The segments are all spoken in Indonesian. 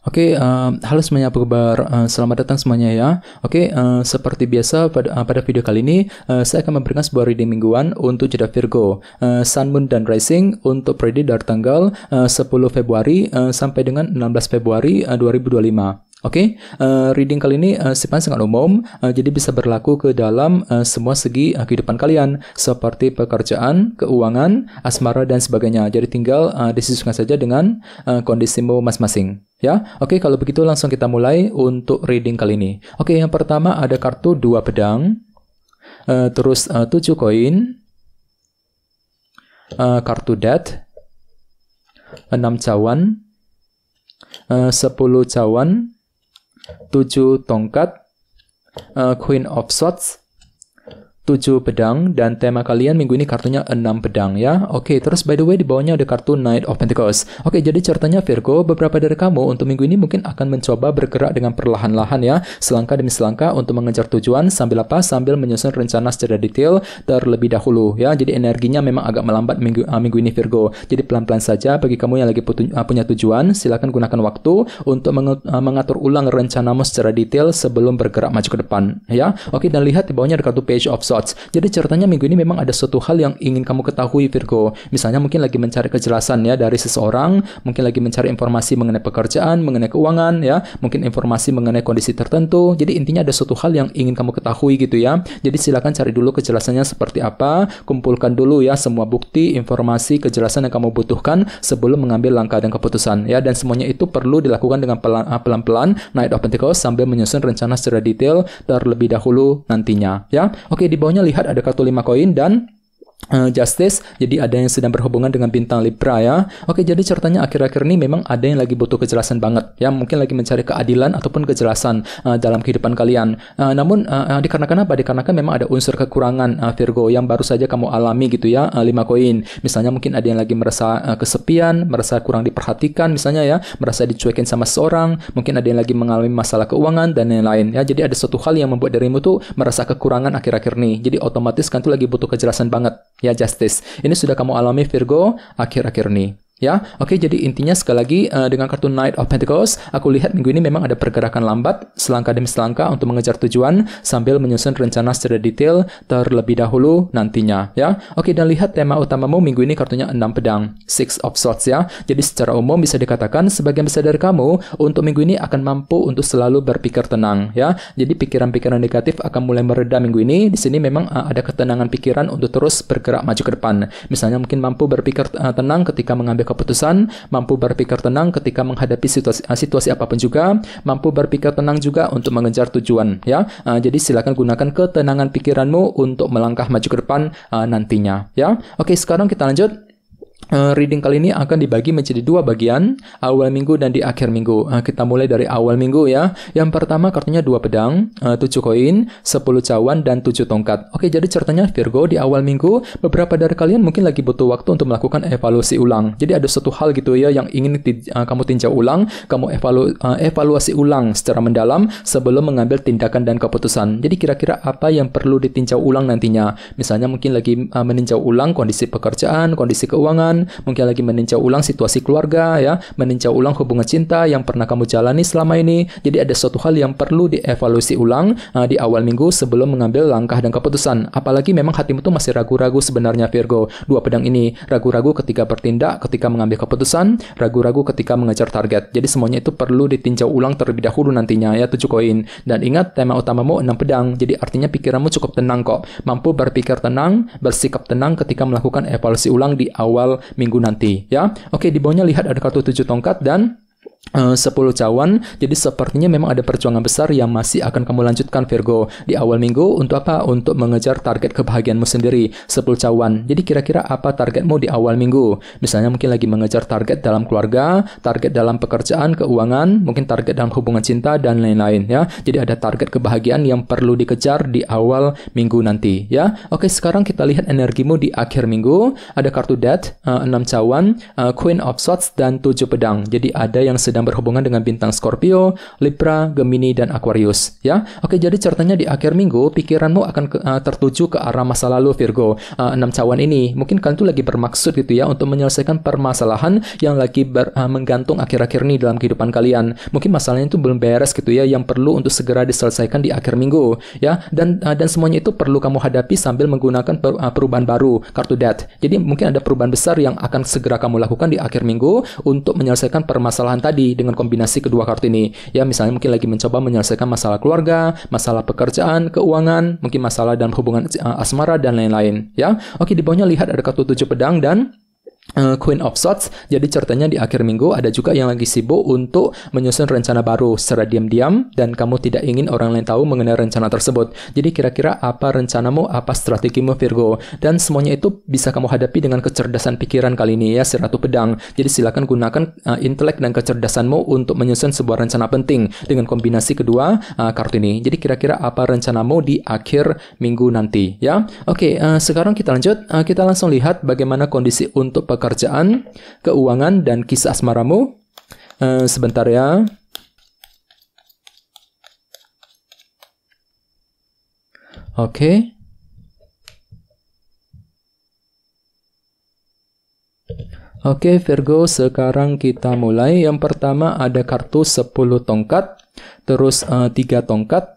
Halo semuanya, apa kabar? Selamat datang semuanya ya. Seperti biasa pada video kali ini, saya akan memberikan sebuah reading mingguan untuk zodiak Virgo, Sun, Moon, dan Rising untuk periode dari tanggal 10 Februari sampai dengan 16 Februari 2025. Reading kali ini sifatnya sangat umum, jadi bisa berlaku ke dalam semua segi kehidupan kalian, seperti pekerjaan, keuangan, asmara, dan sebagainya. Jadi tinggal disesuaikan saja dengan kondisimu masing-masing. Kalau begitu langsung kita mulai untuk reading kali ini. Yang pertama ada kartu 2 pedang, terus 7 koin, kartu death, 6 cawan, 10 cawan, 7 tongkat, Queen of Swords, 7 pedang, dan tema kalian minggu ini kartunya 6 pedang ya. Terus by the way di bawahnya ada kartu Knight of Pentacles. Jadi ceritanya Virgo, beberapa dari kamu untuk minggu ini mungkin akan mencoba bergerak dengan perlahan-lahan ya, selangkah demi selangkah untuk mengejar tujuan sambil menyusun rencana secara detail terlebih dahulu ya. Jadi energinya memang agak melambat minggu ini Virgo. Jadi pelan-pelan saja bagi kamu yang lagi punya tujuan, silakan gunakan waktu untuk mengatur ulang rencanamu secara detail sebelum bergerak maju ke depan ya. Dan lihat di bawahnya ada kartu Page of Swords. Jadi ceritanya minggu ini memang ada suatu hal yang ingin kamu ketahui Virgo. Misalnya mungkin lagi mencari kejelasan ya dari seseorang, mungkin lagi mencari informasi mengenai pekerjaan, mengenai keuangan ya, mungkin informasi mengenai kondisi tertentu. Jadi intinya ada suatu hal yang ingin kamu ketahui gitu ya. Jadi silakan cari dulu kejelasannya seperti apa, kumpulkan dulu ya semua bukti, informasi, kejelasan yang kamu butuhkan sebelum mengambil langkah dan keputusan ya. Dan semuanya itu perlu dilakukan dengan pelan-pelan, Knight of Pentacles, sambil menyusun rencana secara detail terlebih dahulu nantinya ya. Di bawahnya lihat ada kartu 5 koin dan Justice, jadi ada yang sedang berhubungan dengan bintang Libra ya. Jadi ceritanya akhir-akhir ini memang ada yang lagi butuh kejelasan banget ya, mungkin lagi mencari keadilan ataupun kejelasan dalam kehidupan kalian. Namun dikarenakan apa? Dikarenakan memang ada unsur kekurangan Virgo yang baru saja kamu alami gitu ya. 5 koin. Misalnya mungkin ada yang lagi merasa kesepian, merasa kurang diperhatikan misalnya ya, merasa dicuekin sama seseorang, mungkin ada yang lagi mengalami masalah keuangan dan lain-lain ya. Jadi ada suatu hal yang membuat dirimu tuh merasa kekurangan akhir-akhir ini. Jadi otomatis kan tuh lagi butuh kejelasan banget. Ya, Justice. Ini sudah kamu alami Virgo akhir-akhir ini. Ya, jadi intinya sekali lagi dengan kartu Knight of Pentacles, aku lihat minggu ini memang ada pergerakan lambat, selangkah demi selangkah untuk mengejar tujuan sambil menyusun rencana secara detail terlebih dahulu nantinya. Ya, dan lihat tema utamamu minggu ini kartunya 6 pedang, 6 of Swords ya. Jadi secara umum bisa dikatakan sebagian besar dari kamu untuk minggu ini akan mampu untuk selalu berpikir tenang ya. Jadi pikiran-pikiran negatif akan mulai mereda minggu ini. Di sini memang ada ketenangan pikiran untuk terus bergerak maju ke depan. Misalnya mungkin mampu berpikir tenang ketika mengambil keputusan, mampu berpikir tenang ketika menghadapi situasi apapun juga, mampu berpikir tenang juga untuk mengejar tujuan ya. Jadi silakan gunakan ketenangan pikiranmu untuk melangkah maju ke depan nantinya ya. Sekarang kita lanjut. Reading kali ini akan dibagi menjadi 2 bagian, awal minggu dan di akhir minggu. Kita mulai dari awal minggu ya. Yang pertama kartunya 2 pedang, 7 koin, 10 cawan, dan 7 tongkat. Jadi ceritanya Virgo di awal minggu, beberapa dari kalian mungkin lagi butuh waktu untuk melakukan evaluasi ulang. Jadi ada suatu hal gitu ya yang ingin kamu tinjau ulang, kamu evaluasi ulang secara mendalam sebelum mengambil tindakan dan keputusan. Jadi kira-kira apa yang perlu ditinjau ulang nantinya? Misalnya mungkin lagi meninjau ulang kondisi pekerjaan, kondisi keuangan, mungkin lagi meninjau ulang situasi keluarga ya, meninjau ulang hubungan cinta yang pernah kamu jalani selama ini. Jadi ada suatu hal yang perlu dievaluasi ulang di awal minggu sebelum mengambil langkah dan keputusan. Apalagi memang hatimu tuh masih ragu-ragu sebenarnya Virgo. 2 pedang ini ragu-ragu ketika bertindak, ketika mengambil keputusan, ragu-ragu ketika mengejar target. Jadi semuanya itu perlu ditinjau ulang terlebih dahulu nantinya ya. 7 koin. Dan ingat tema utamamu 6 pedang. Jadi artinya pikiranmu cukup tenang kok. Mampu berpikir tenang, bersikap tenang ketika melakukan evaluasi ulang di awal minggu nanti ya. Di bawahnya lihat ada kartu 7 tongkat dan 10 cawan. Jadi sepertinya memang ada perjuangan besar yang masih akan kamu lanjutkan Virgo di awal minggu. Untuk apa? Untuk mengejar target kebahagiaanmu sendiri. 10 cawan. Jadi kira-kira apa targetmu di awal minggu? Misalnya mungkin lagi mengejar target dalam keluarga, target dalam pekerjaan, keuangan, mungkin target dalam hubungan cinta dan lain-lain ya. Jadi ada target kebahagiaan yang perlu dikejar di awal minggu nanti ya. Sekarang kita lihat energimu di akhir minggu. Ada kartu Death, 6 cawan, Queen of Swords, dan 7 pedang. Jadi ada yang sedang sedang berhubungan dengan bintang Scorpio, Libra, Gemini, dan Aquarius. Ya, oke, jadi ceritanya di akhir minggu pikiranmu akan tertuju ke arah masa lalu Virgo. 6 cawan ini mungkin kalian tuh lagi bermaksud gitu ya untuk menyelesaikan permasalahan yang lagi menggantung akhir-akhir ini dalam kehidupan kalian. Mungkin masalahnya itu belum beres gitu ya, yang perlu untuk segera diselesaikan di akhir minggu ya, dan semuanya itu perlu kamu hadapi sambil menggunakan perubahan baru, kartu Death. Jadi mungkin ada perubahan besar yang akan segera kamu lakukan di akhir minggu untuk menyelesaikan permasalahan tadi dengan kombinasi kedua kartu ini. Ya, misalnya mungkin lagi mencoba menyelesaikan masalah keluarga, masalah pekerjaan, keuangan, mungkin masalah dalam hubungan asmara dan lain-lain. Ya, oke, di bawahnya lihat ada kartu 7 pedang dan Queen of Swords. Jadi ceritanya di akhir minggu ada juga yang lagi sibuk untuk menyusun rencana baru secara diam-diam dan kamu tidak ingin orang lain tahu mengenai rencana tersebut. Jadi kira-kira apa rencanamu, apa strategimu Virgo, dan semuanya itu bisa kamu hadapi dengan kecerdasan pikiran kali ini ya, si Ratu Pedang. Jadi silakan gunakan intelek dan kecerdasanmu untuk menyusun sebuah rencana penting dengan kombinasi kedua kartu ini. Jadi kira-kira apa rencanamu di akhir minggu nanti ya. Oke, sekarang kita lanjut. Kita langsung lihat bagaimana kondisi untuk pekerjaan, keuangan, dan kisah asmaramu. Sebentar ya. Oke. Oke, Virgo, sekarang kita mulai. Yang pertama ada kartu 10 tongkat, terus 3 tongkat,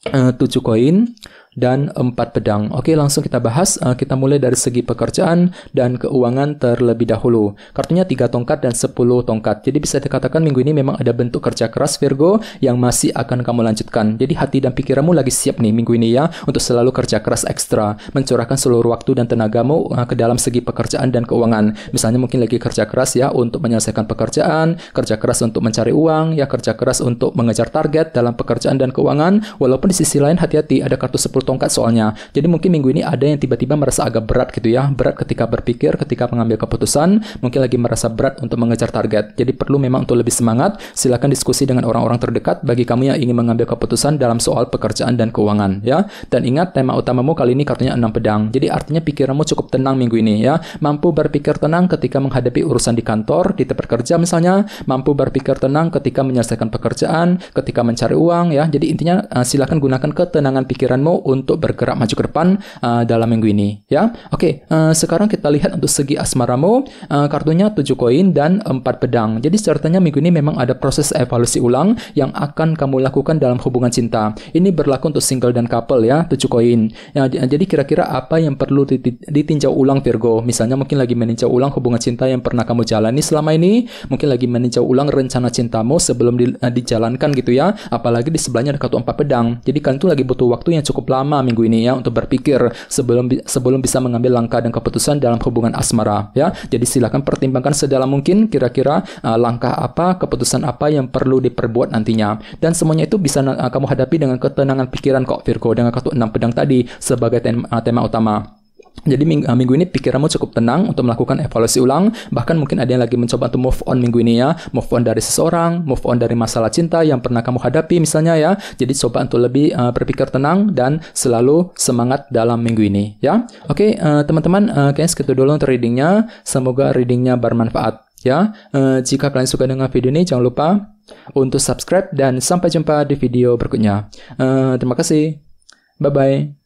7 koin, dan 4 pedang. Oke, langsung kita bahas. Kita mulai dari segi pekerjaan dan keuangan terlebih dahulu. Kartunya 3 tongkat dan 10 tongkat. Jadi bisa dikatakan minggu ini memang ada bentuk kerja keras Virgo yang masih akan kamu lanjutkan. Jadi hati dan pikiranmu lagi siap nih minggu ini ya untuk selalu kerja keras ekstra, mencurahkan seluruh waktu dan tenagamu ke dalam segi pekerjaan dan keuangan. Misalnya mungkin lagi kerja keras ya untuk menyelesaikan pekerjaan, kerja keras untuk mencari uang, ya kerja keras untuk mengejar target dalam pekerjaan dan keuangan. Walaupun di sisi lain hati-hati ada kartu 10 tongkat soalnya. Jadi mungkin minggu ini ada yang tiba-tiba merasa agak berat gitu ya. Berat ketika berpikir, ketika mengambil keputusan, mungkin lagi merasa berat untuk mengejar target. Jadi perlu memang untuk lebih semangat, silakan diskusi dengan orang-orang terdekat bagi kamu yang ingin mengambil keputusan dalam soal pekerjaan dan keuangan ya. Dan ingat tema utamamu kali ini kartunya 6 pedang. Jadi artinya pikiranmu cukup tenang minggu ini ya. Mampu berpikir tenang ketika menghadapi urusan di kantor, di tempat kerja misalnya, mampu berpikir tenang ketika menyelesaikan pekerjaan, ketika mencari uang ya. Jadi intinya silakan gunakan ketenangan pikiranmu untuk bergerak maju ke depan dalam minggu ini ya. Oke, sekarang kita lihat untuk segi asmaramu. Kartunya 7 koin dan 4 pedang. Jadi ceritanya minggu ini memang ada proses evaluasi ulang yang akan kamu lakukan dalam hubungan cinta. Ini berlaku untuk single dan couple ya, 7 koin. Ya, jadi kira-kira apa yang perlu ditinjau ulang Virgo? Misalnya mungkin lagi meninjau ulang hubungan cinta yang pernah kamu jalani selama ini, mungkin lagi meninjau ulang rencana cintamu sebelum dijalankan gitu ya. Apalagi di sebelahnya ada kartu 4 pedang. Jadi kalian tuh lagi butuh waktu yang cukup lama minggu ini ya untuk berpikir sebelum bisa mengambil langkah dan keputusan dalam hubungan asmara ya. Jadi silakan pertimbangkan sedalam mungkin kira-kira langkah apa, keputusan apa yang perlu diperbuat nantinya. Dan semuanya itu bisa kamu hadapi dengan ketenangan pikiran kok Virgo, dengan kartu 6 pedang tadi sebagai tema utama. Jadi minggu ini pikiranmu cukup tenang untuk melakukan evaluasi ulang. Bahkan mungkin ada yang lagi mencoba untuk move on minggu ini ya. Move on dari seseorang, move on dari masalah cinta yang pernah kamu hadapi misalnya ya. Jadi coba untuk lebih berpikir tenang dan selalu semangat dalam minggu ini ya. Oke, teman-teman, kayaknya segitu dulu untuk readingnya. Semoga readingnya bermanfaat ya. Jika kalian suka dengan video ini, jangan lupa untuk subscribe dan sampai jumpa di video berikutnya. Terima kasih. Bye-bye.